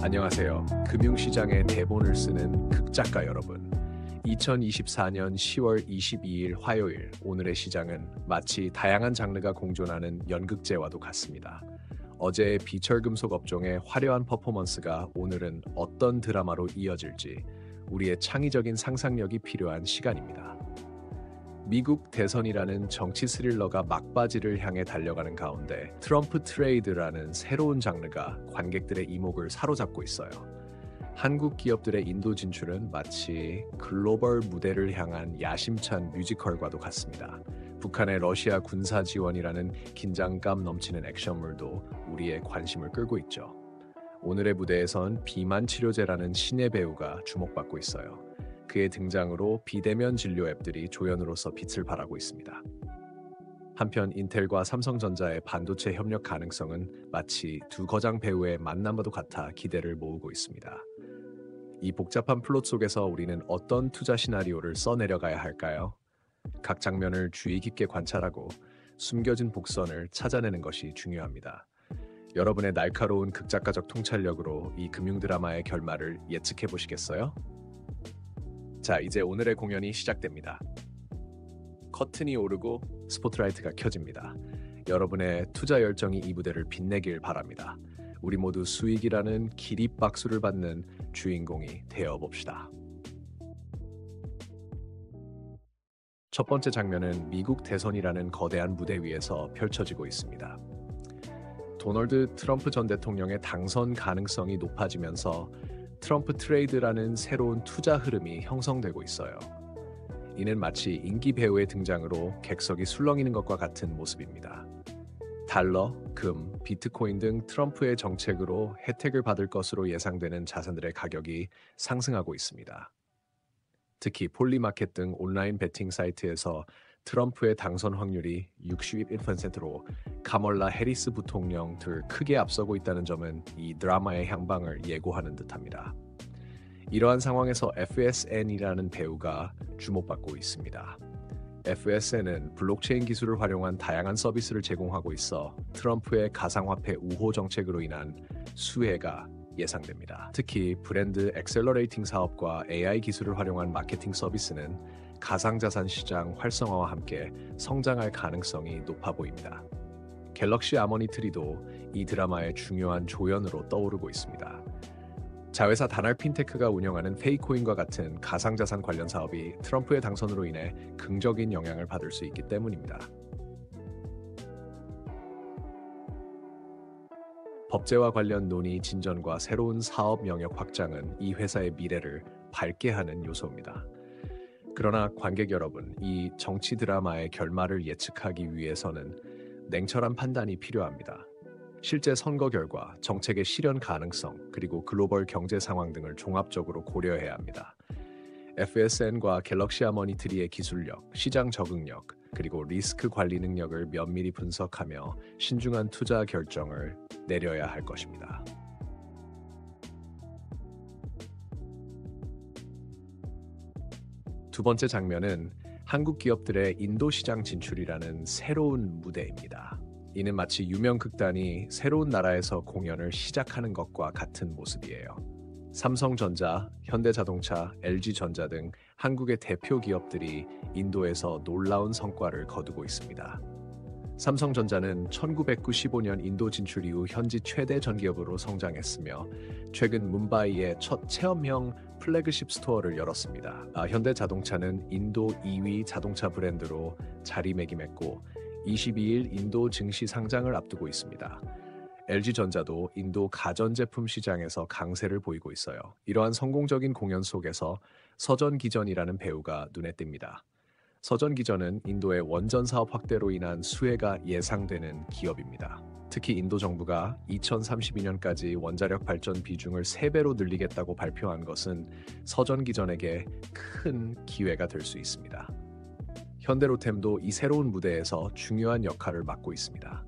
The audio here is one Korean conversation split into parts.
안녕하세요. 금융시장의 대본을 쓰는 극작가 여러분. 2024년 10월 22일 화요일, 오늘의 시장은 마치 다양한 장르가 공존하는 연극제와도 같습니다. 어제의 비철금속 업종의 화려한 퍼포먼스가 오늘은 어떤 드라마로 이어질지 우리의 창의적인 상상력이 필요한 시간입니다. 미국 대선이라는 정치 스릴러가 막바지를 향해 달려가는 가운데 트럼프 트레이드라는 새로운 장르가 관객들의 이목을 사로잡고 있어요. 한국 기업들의 인도 진출은 마치 글로벌 무대를 향한 야심찬 뮤지컬과도 같습니다. 북한의 러시아 군사 지원이라는 긴장감 넘치는 액션물도 우리의 관심을 끌고 있죠. 오늘의 무대에선 비만 치료제라는 신의 배우가 주목받고 있어요. 그의 등장으로 비대면 진료 앱들이 조연으로서 빛을 발하고 있습니다. 한편 인텔과 삼성전자의 반도체 협력 가능성은 마치 두 거장 배우의 만남과도 같아 기대를 모으고 있습니다. 이 복잡한 플롯 속에서 우리는 어떤 투자 시나리오를 써내려가야 할까요? 각 장면을 주의 깊게 관찰하고 숨겨진 복선을 찾아내는 것이 중요합니다. 여러분의 날카로운 극작가적 통찰력으로 이 금융 드라마의 결말을 예측해 보시겠어요? 자, 이제 오늘의 공연이 시작됩니다. 커튼이 오르고 스포트라이트가 켜집니다. 여러분의 투자 열정이 이 무대를 빛내길 바랍니다. 우리 모두 수익이라는 기립박수를 받는 주인공이 되어봅시다. 첫 번째 장면은 미국 대선이라는 거대한 무대 위에서 펼쳐지고 있습니다. 도널드 트럼프 전 대통령의 당선 가능성이 높아지면서 트럼프 트레이드라는 새로운 투자 흐름이 형성되고 있어요. 이는 마치 인기 배우의 등장으로 객석이 술렁이는 것과 같은 모습입니다. 달러, 금, 비트코인 등 트럼프의 정책으로 혜택을 받을 것으로 예상되는 자산들의 가격이 상승하고 있습니다. 특히 폴리마켓 등 온라인 베팅 사이트에서 트럼프의 당선 확률이 61%로 카멀라 해리스 부통령을 크게 앞서고 있다는 점은 이 드라마의 향방을 예고하는 듯합니다. 이러한 상황에서 FSN이라는 배우가 주목받고 있습니다. FSN은 블록체인 기술을 활용한 다양한 서비스를 제공하고 있어 트럼프의 가상화폐 우호 정책으로 인한 수혜가 예상됩니다. 특히 브랜드 엑셀러레이팅 사업과 AI 기술을 활용한 마케팅 서비스는 가상자산 시장 활성화와 함께 성장할 가능성이 높아 보입니다. 갤럭시 아머니트리도 이 드라마의 중요한 조연으로 떠오르고 있습니다. 자회사 다날 핀테크가 운영하는 페이코인과 같은 가상자산 관련 사업이 트럼프의 당선으로 인해 긍정적인 영향을 받을 수 있기 때문입니다. 법제와 관련 논의 진전과 새로운 사업 영역 확장은 이 회사의 미래를 밝게 하는 요소입니다. 그러나 관객 여러분, 이 정치 드라마의 결말을 예측하기 위해서는 냉철한 판단이 필요합니다. 실제 선거 결과, 정책의 실현 가능성, 그리고 글로벌 경제 상황 등을 종합적으로 고려해야 합니다. FSN과 갤럭시 아머니트리의 기술력, 시장 적응력, 그리고 리스크 관리 능력을 면밀히 분석하며 신중한 투자 결정을 내려야 할 것입니다. 두 번째 장면은 한국 기업들의 인도 시장 진출이라는 새로운 무대입니다. 이는 마치 유명 극단이 새로운 나라에서 공연을 시작하는 것과 같은 모습이에요. 삼성전자, 현대자동차, LG전자 등 한국의 대표 기업들이 인도에서 놀라운 성과를 거두고 있습니다. 삼성전자는 1995년 인도 진출 이후 현지 최대 전기업으로 성장했으며 최근 뭄바이에 첫 체험형 플래그십 스토어를 열었습니다. 현대자동차는 인도 2위 자동차 브랜드로 자리매김했고 22일 인도 증시 상장을 앞두고 있습니다. LG전자도 인도 가전제품 시장에서 강세를 보이고 있어요. 이러한 성공적인 공연 속에서 서전기전이라는 배우가 눈에 띕니다. 서전기전은 인도의 원전 사업 확대로 인한 수혜가 예상되는 기업입니다. 특히 인도 정부가 2032년까지 원자력 발전 비중을 3배로 늘리겠다고 발표한 것은 서전기전에게 큰 기회가 될 수 있습니다. 현대로템도 이 새로운 무대에서 중요한 역할을 맡고 있습니다.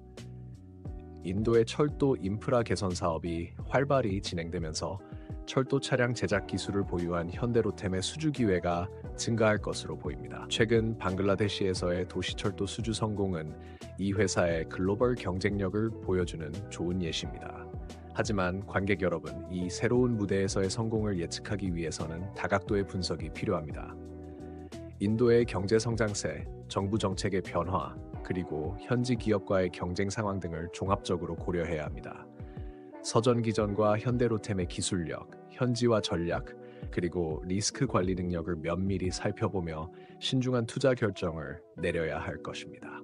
인도의 철도 인프라 개선 사업이 활발히 진행되면서 철도 차량 제작 기술을 보유한 현대로템의 수주 기회가 증가할 것으로 보입니다. 최근 방글라데시에서의 도시철도 수주 성공은 이 회사의 글로벌 경쟁력을 보여주는 좋은 예시입니다. 하지만 관객 여러분, 이 새로운 무대에서의 성공을 예측하기 위해서는 다각도의 분석이 필요합니다. 인도의 경제 성장세, 정부 정책의 변화, 그리고 현지 기업과의 경쟁 상황 등을 종합적으로 고려해야 합니다. 서전기전과 현대로템의 기술력, 현지화 전략, 그리고 리스크 관리 능력을 면밀히 살펴보며 신중한 투자 결정을 내려야 할 것입니다.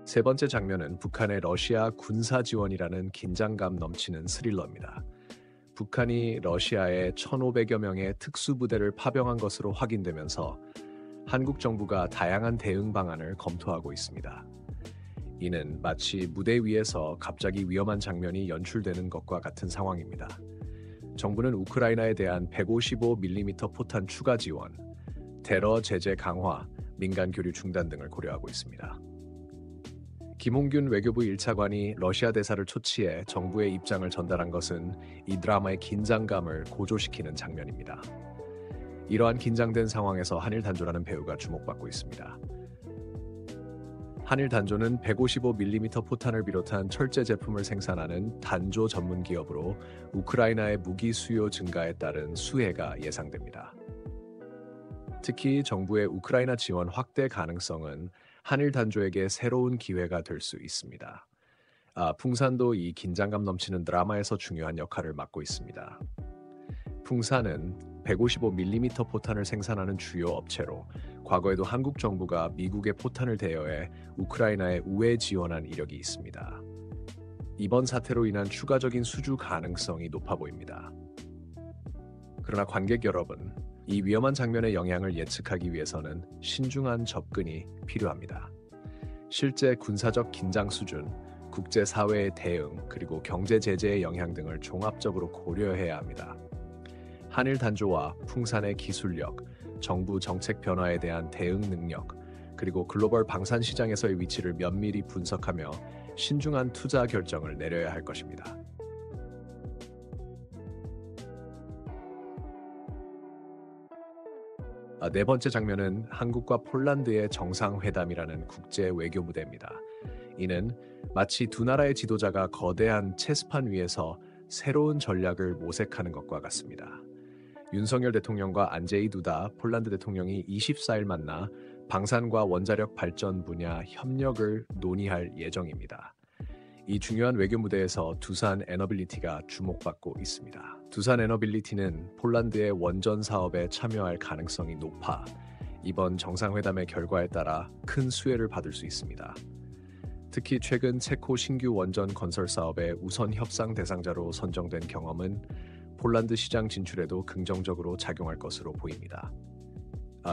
세 번째 장면은 북한의 러시아 군사 지원이라는 긴장감 넘치는 스릴러입니다. 북한이 러시아에 1,500여 명의 특수부대를 파병한 것으로 확인되면서 한국 정부가 다양한 대응 방안을 검토하고 있습니다. 이는 마치 무대 위에서 갑자기 위험한 장면이 연출되는 것과 같은 상황입니다. 정부는 우크라이나에 대한 155mm 포탄 추가 지원, 테러 제재 강화, 민간 교류 중단 등을 고려하고 있습니다. 김홍균 외교부 1차관이 러시아 대사를 초치해 정부의 입장을 전달한 것은 이 드라마의 긴장감을 고조시키는 장면입니다. 이러한 긴장된 상황에서 한일 단조라는 배우가 주목받고 있습니다. 한일 단조는 155mm 포탄을 비롯한 철제 제품을 생산하는 단조 전문 기업으로 우크라이나의 무기 수요 증가에 따른 수혜가 예상됩니다. 특히 정부의 우크라이나 지원 확대 가능성은 한일 단조에게 새로운 기회가 될 수 있습니다. 풍산도 이 긴장감 넘치는 드라마에서 중요한 역할을 맡고 있습니다. 풍산은 155mm 포탄을 생산하는 주요 업체로 과거에도 한국 정부가 미국의 포탄을 대여해 우크라이나에 우회 지원한 이력이 있습니다. 이번 사태로 인한 추가적인 수주 가능성이 높아 보입니다. 그러나 관객 여러분, 이 위험한 장면의 영향을 예측하기 위해서는 신중한 접근이 필요합니다. 실제 군사적 긴장 수준, 국제사회의 대응, 그리고 경제 제재의 영향 등을 종합적으로 고려해야 합니다. 한일 단조와 풍산의 기술력, 정부 정책 변화에 대한 대응 능력, 그리고 글로벌 방산 시장에서의 위치를 면밀히 분석하며 신중한 투자 결정을 내려야 할 것입니다. 네 번째 장면은 한국과 폴란드의 정상회담이라는 국제 외교 무대입니다. 이는 마치 두 나라의 지도자가 거대한 체스판 위에서 새로운 전략을 모색하는 것과 같습니다. 윤석열 대통령과 안제이 두다 폴란드 대통령이 24일 만나 방산과 원자력 발전 분야 협력을 논의할 예정입니다. 이 중요한 외교 무대에서 두산 에너빌리티가 주목받고 있습니다. 두산 에너빌리티는 폴란드의 원전 사업에 참여할 가능성이 높아 이번 정상회담의 결과에 따라 큰 수혜를 받을 수 있습니다. 특히 최근 체코 신규 원전 건설 사업의 우선 협상 대상자로 선정된 경험은 폴란드 시장 진출에도 긍정적으로 작용할 것으로 보입니다.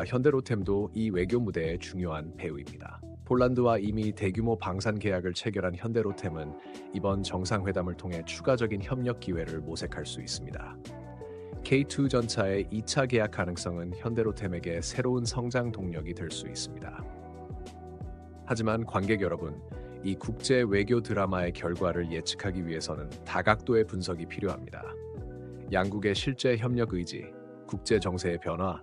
현대로템도 이 외교 무대의 중요한 배우입니다. 폴란드와 이미 대규모 방산 계약을 체결한 현대로템은 이번 정상회담을 통해 추가적인 협력 기회를 모색할 수 있습니다. K2 전차의 2차 계약 가능성은 현대로템에게 새로운 성장 동력이 될 수 있습니다. 하지만 관객 여러분, 이 국제 외교 드라마의 결과를 예측하기 위해서는 다각도의 분석이 필요합니다. 양국의 실제 협력 의지, 국제 정세의 변화,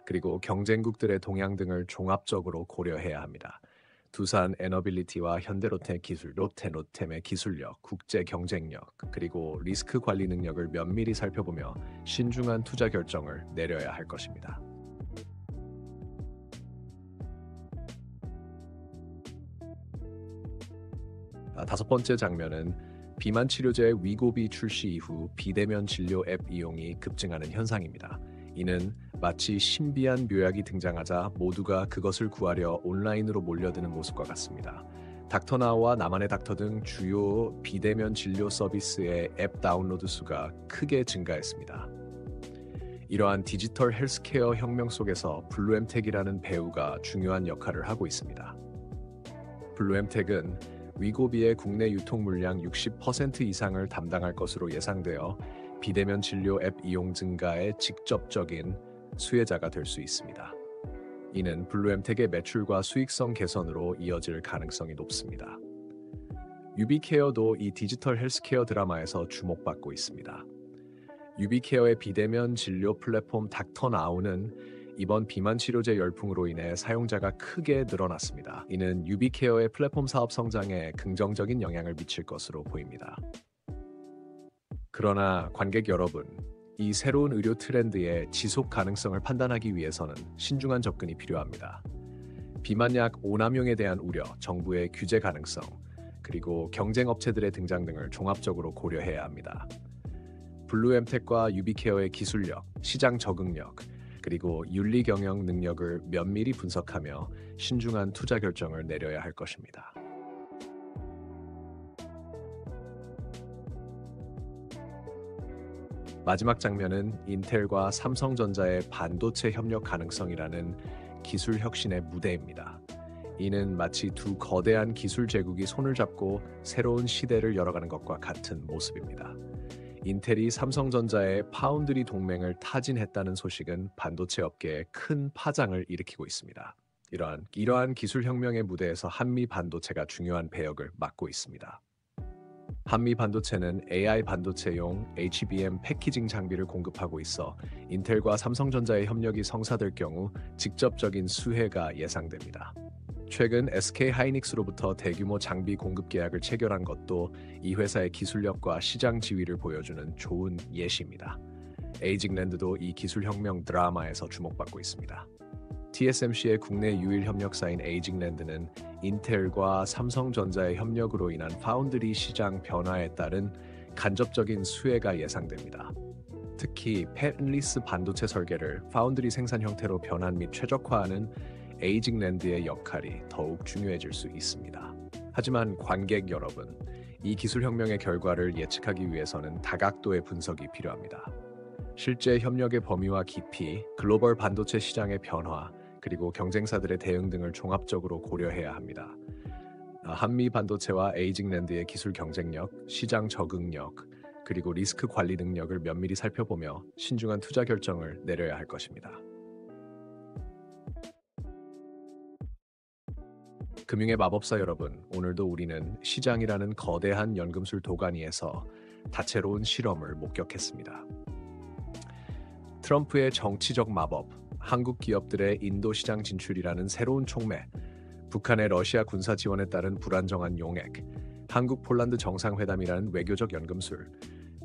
그리고 경쟁국들의 동향 등을 종합적으로 고려해야 합니다. 두산 에너빌리티와 현대로템 롯템의 기술력, 국제 경쟁력, 그리고 리스크 관리 능력을 면밀히 살펴보며 신중한 투자 결정을 내려야 할 것입니다. 다섯 번째 장면은 비만 치료제 위고비 출시 이후 비대면 진료 앱 이용이 급증하는 현상입니다. 이는 마치 신비한 묘약이 등장하자 모두가 그것을 구하려 온라인으로 몰려드는 모습과 같습니다. 닥터나우와 나만의 닥터 등 주요 비대면 진료 서비스의 앱 다운로드 수가 크게 증가했습니다. 이러한 디지털 헬스케어 혁명 속에서 블루엠텍이라는 배우가 중요한 역할을 하고 있습니다. 블루엠텍은 위고비의 국내 유통 물량 60% 이상을 담당할 것으로 예상되어 비대면 진료 앱 이용 증가의 직접적인 수혜자가 될 수 있습니다. 이는 블루엠텍의 매출과 수익성 개선으로 이어질 가능성이 높습니다. 유비케어도 이 디지털 헬스케어 드라마에서 주목받고 있습니다. 유비케어의 비대면 진료 플랫폼 닥터나우는 이번 비만 치료제 열풍으로 인해 사용자가 크게 늘어났습니다. 이는 유비케어의 플랫폼 사업 성장에 긍정적인 영향을 미칠 것으로 보입니다. 그러나 관객 여러분, 이 새로운 의료 트렌드의 지속 가능성을 판단하기 위해서는 신중한 접근이 필요합니다. 비만약 오남용에 대한 우려, 정부의 규제 가능성, 그리고 경쟁 업체들의 등장 등을 종합적으로 고려해야 합니다. 블루엠텍과 유비케어의 기술력, 시장 적응력, 그리고 윤리 경영 능력을 면밀히 분석하며 신중한 투자 결정을 내려야 할 것입니다. 마지막 장면은 인텔과 삼성전자의 반도체 협력 가능성이라는 기술 혁신의 무대입니다. 이는 마치 두 거대한 기술 제국이 손을 잡고 새로운 시대를 열어가는 것과 같은 모습입니다. 인텔이 삼성전자의 파운드리 동맹을 타진했다는 소식은 반도체 업계에 큰 파장을 일으키고 있습니다. 이러한 기술 혁명의 무대에서 한미 반도체가 중요한 배역을 맡고 있습니다. 한미 반도체는 AI 반도체용 HBM 패키징 장비를 공급하고 있어 인텔과 삼성전자의 협력이 성사될 경우 직접적인 수혜가 예상됩니다. 최근 SK 하이닉스로부터 대규모 장비 공급 계약을 체결한 것도 이 회사의 기술력과 시장 지위를 보여주는 좋은 예시입니다. 에이직랜드도 이 기술혁명 드라마에서 주목받고 있습니다. TSMC의 국내 유일 협력사인 에이직랜드는 인텔과 삼성전자의 협력으로 인한 파운드리 시장 변화에 따른 간접적인 수혜가 예상됩니다. 특히 팹리스 반도체 설계를 파운드리 생산 형태로 변환 및 최적화하는 에이직랜드의 역할이 더욱 중요해질 수 있습니다. 하지만 관객 여러분, 이 기술혁명의 결과를 예측하기 위해서는 다각도의 분석이 필요합니다. 실제 협력의 범위와 깊이, 글로벌 반도체 시장의 변화, 그리고 경쟁사들의 대응 등을 종합적으로 고려해야 합니다. 한미 반도체와 에이직랜드의 기술 경쟁력, 시장 적응력, 그리고 리스크 관리 능력을 면밀히 살펴보며 신중한 투자 결정을 내려야 할 것입니다. 금융의 마법사 여러분, 오늘도 우리는 시장이라는 거대한 연금술 도가니에서 다채로운 실험을 목격했습니다. 트럼프의 정치적 마법, 한국 기업들의 인도 시장 진출이라는 새로운 촉매, 북한의 러시아 군사 지원에 따른 불안정한 용액, 한국 폴란드 정상회담이라는 외교적 연금술,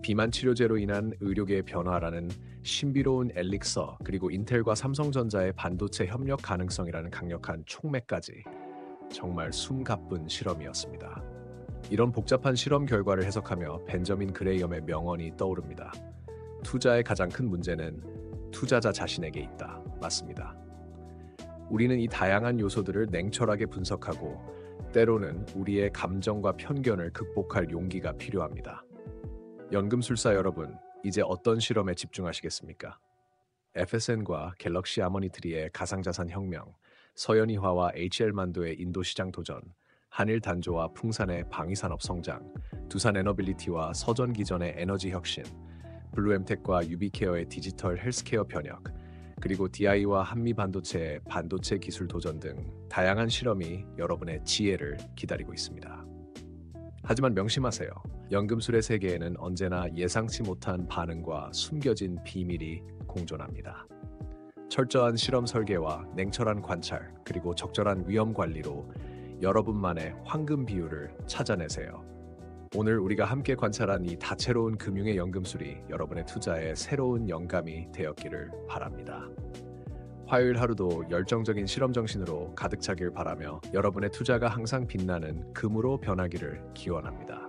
비만 치료제로 인한 의료계의 변화라는 신비로운 엘릭서, 그리고 인텔과 삼성전자의 반도체 협력 가능성이라는 강력한 촉매까지 정말 숨가쁜 실험이었습니다. 이런 복잡한 실험 결과를 해석하며 벤저민 그레이엄의 명언이 떠오릅니다. 투자의 가장 큰 문제는 투자자 자신에게 있다. 맞습니다. 우리는 이 다양한 요소들을 냉철하게 분석하고 때로는 우리의 감정과 편견을 극복할 용기가 필요합니다. 연금술사 여러분, 이제 어떤 실험에 집중하시겠습니까? FSN과 갤럭시 아머니트리의 가상자산 혁명, 서현이화와 HL만도의 인도 시장 도전, 한일 단조와 풍산의 방위산업 성장, 두산 에너빌리티와 서전기전의 에너지 혁신, 블루엠텍과 유비케어의 디지털 헬스케어 변혁, 그리고 DI와 한미 반도체의 반도체 기술 도전 등 다양한 실험이 여러분의 지혜를 기다리고 있습니다. 하지만 명심하세요. 연금술의 세계에는 언제나 예상치 못한 반응과 숨겨진 비밀이 공존합니다. 철저한 실험 설계와 냉철한 관찰, 그리고 적절한 위험 관리로 여러분만의 황금 비율을 찾아내세요. 오늘 우리가 함께 관찰한 이 다채로운 금융의 연금술이 여러분의 투자에 새로운 영감이 되었기를 바랍니다. 화요일 하루도 열정적인 실험 정신으로 가득 차길 바라며 여러분의 투자가 항상 빛나는 금으로 변하기를 기원합니다.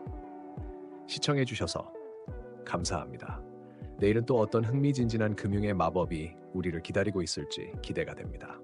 시청해 주셔서 감사합니다. 내일은 또 어떤 흥미진진한 금융의 마법이 우리를 기다리고 있을지 기대가 됩니다.